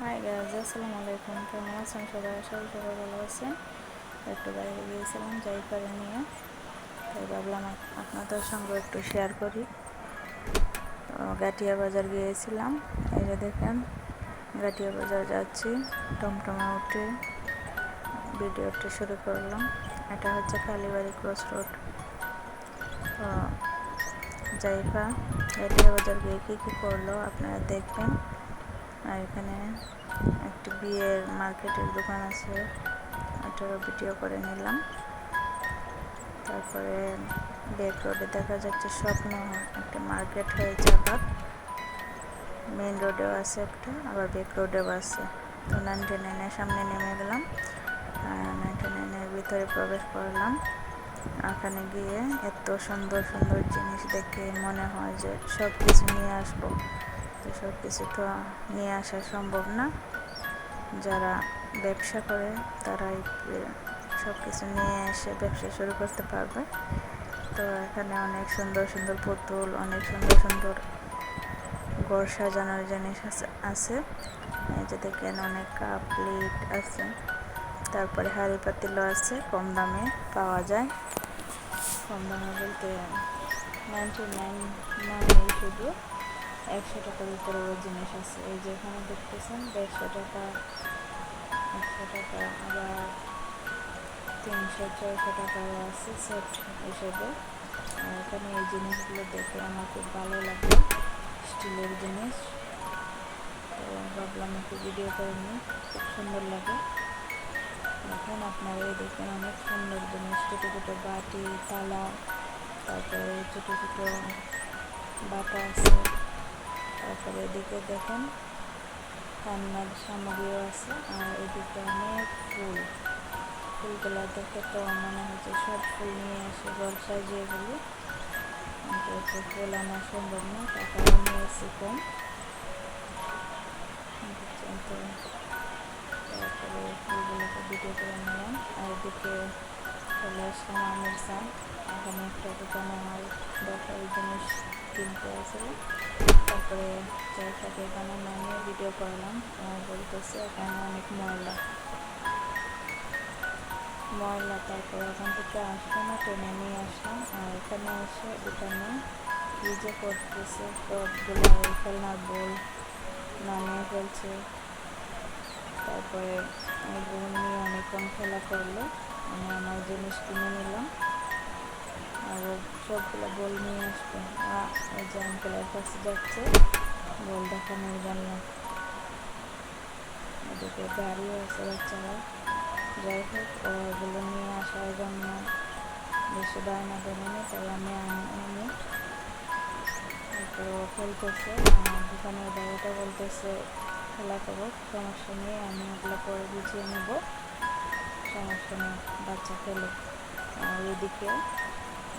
Hi guys, আসসালামু আলাইকুম। কেমন আছেন সবাই? আশা করি সবাই ভালো আছেন। একটু বাইরে গিয়েছিলাম জাইফারে নিয়ে, তাই ভাবলাম আপনাদের সঙ্গে একটু শেয়ার করি। গাটিয়া বাজার গিয়েছিলাম। এই যে দেখেন, গাটিয়া বাজার যাচ্ছি, টমটমে উঠে ভিডিওটি শুরু করলাম। এটা হচ্ছে কালীবাড়ি ক্রস রোড। তো জাইফা গাটিয়া বাজার গিয়ে কী করলো আপনারা দেখবেন। আর এখানে একটি বিয়ের মার্কেটের দোকান আছে, এটারও ভিডিও করে নিলাম। তারপরে ব্যাক রোডে দেখা যাচ্ছে স্বপ্ন একটা মার্কেট হয়েছে, আবার মেন রোডেও আছে একটা, আবার ব্যাক রোডেও আছে। তো 99-এর সামনে নেমে গেলাম, 99-এর ভিতরে প্রবেশ করলাম। ওখানে গিয়ে এত সুন্দর সুন্দর জিনিস দেখে মনে হয় যে সব কিছু নিয়ে আসবো। তো সব কিছু তো নিয়ে আসা সম্ভব না, যারা ব্যবসা করে তারাই সব কিছু নিয়ে এসে ব্যবসা শুরু করতে পারবে। তো এখানে অনেক সুন্দর সুন্দর পুতুল, অনেক সুন্দর সুন্দর ঘর সাজানোর জিনিস আছে। এই যে দেখেন, অনেক কাপ প্লেট আছে, তারপরে হাঁড়ি পাতিলও আছে, কম দামে পাওয়া যায়। কম দামে বলতে 99 নামেই শুধু 100 টাকার উপরেও জিনিস আছে। এই যে এখানে দেখতেছেন 150 টাকা, 100 টাকা, আবার 300-400 টাকাও আছে সেট হিসেবে। আর এখানে এই জিনিসগুলো দেখে আমার খুব ভালো লাগলো, স্টিলের জিনিস। তো ভাবলাম একটু ভিডিও করে নিই, খুব সুন্দর লাগে। এখন আপনারা দেখেন, অনেক সুন্দর জিনিস, ছোটো ছোটো বাটি, থালা, তারপরে ছোটো ছোটো বাটা আছে। তারপরে এদিকে দেখেন রান্নার সামগ্রীও আছে। আর এদিকে অনেক ফুলগুলো দেখে তো মনে হচ্ছে সব ফুল নিয়ে এসে ঘর সাজিয়ে ফেলি, কিন্তু এত ফুল আনা সম্ভব না, টাকাও নিয়েছি কম। তো তারপরে ফুলগুলোকে ভিডিও করে নিলাম। আর এদিকে চলে আসলাম আমের সান। এখানে একটা দোকানে আমার দরকারি জিনিস কিনতে আছে। তারপরে জায়গাকে এখানে নামিয়ে ভিডিও করলাম। বলতেছে এখানে অনেক ময়লা, তারপরে এখান থেকে আসবো না, টেনে নিয়ে আসলাম। আর এখানে এসে দোকানে ইউজে করতেছে, সবগুলো খেলনার বল নামিয়ে ফেলছে। তারপরে এই বল নিয়ে অনেকক্ষণ খেলা করলো, আমি আমার জিনিস কিনে নিলাম। আর সবগুলো বল নিয়ে আসবে। এই যে আঙ্কেলের কাছে যাচ্ছে বল দেখানোর জন্য। এদিকে গাড়িও আছে, বাচ্চারা। যাই হোক, ওগুলো নিয়ে আসার জন্য বেশি বায়না করেনি, তাই আমি আনি। তারপরে ও খেলতেছে, দোকানের বাইরেটা বলতেছে খেলা করো, সমস্যা নেই, আমি ওগুলো পরে বুঝিয়ে নেব, সমস্যা নেই, বাচ্চা খেলে। আর এদিকে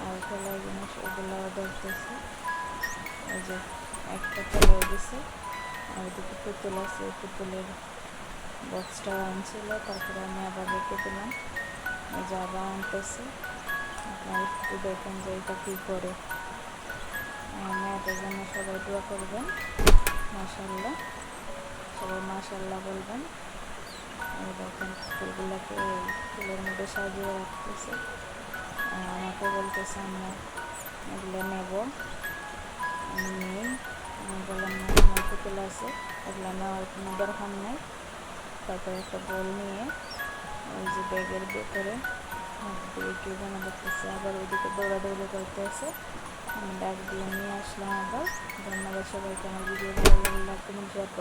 আর খেলার জিনিস ওগুলো ধরতেছে। এই যে একটা ফেলে দিছে, আর এদিকে পুতুল আছে, পুতুলের বক্সটা আনছিল, তারপরে আমি আবার রেখে দিলাম। এই যে আবার আনতেছে। আপনারা একটু দেখেন যে এটা কী করে। মেয়েটার জন্য সবাই দোয়া করবেন, মাশাআল্লাহ, সবাই মাশাআল্লাহ বলবেন। এই দেখেন ফুলগুলোকে ফুলের মধ্যে সাজিয়ে রাখতেছে। আমাকে বলতেছে আমরা এগুলো নেব, আমি নেই। আমি বললাম না, আমার পুতুল আছে, এগুলো নেওয়ার কোনো দরকার নেই। তারপরে একটা বল নিয়ে ওই যে ব্যাগের ভেতরে কী যেন দেখতেছে, আবার ওইদিকে দৌড়াদৌড়ি করতেছে। আমি ডাক দিয়ে নিয়ে আসলাম আবার। ধন্যবাদ সবাইকে। আমার ভিডিও ভালো লাগলে লাইক কমেন্ট শেয়ার করুন।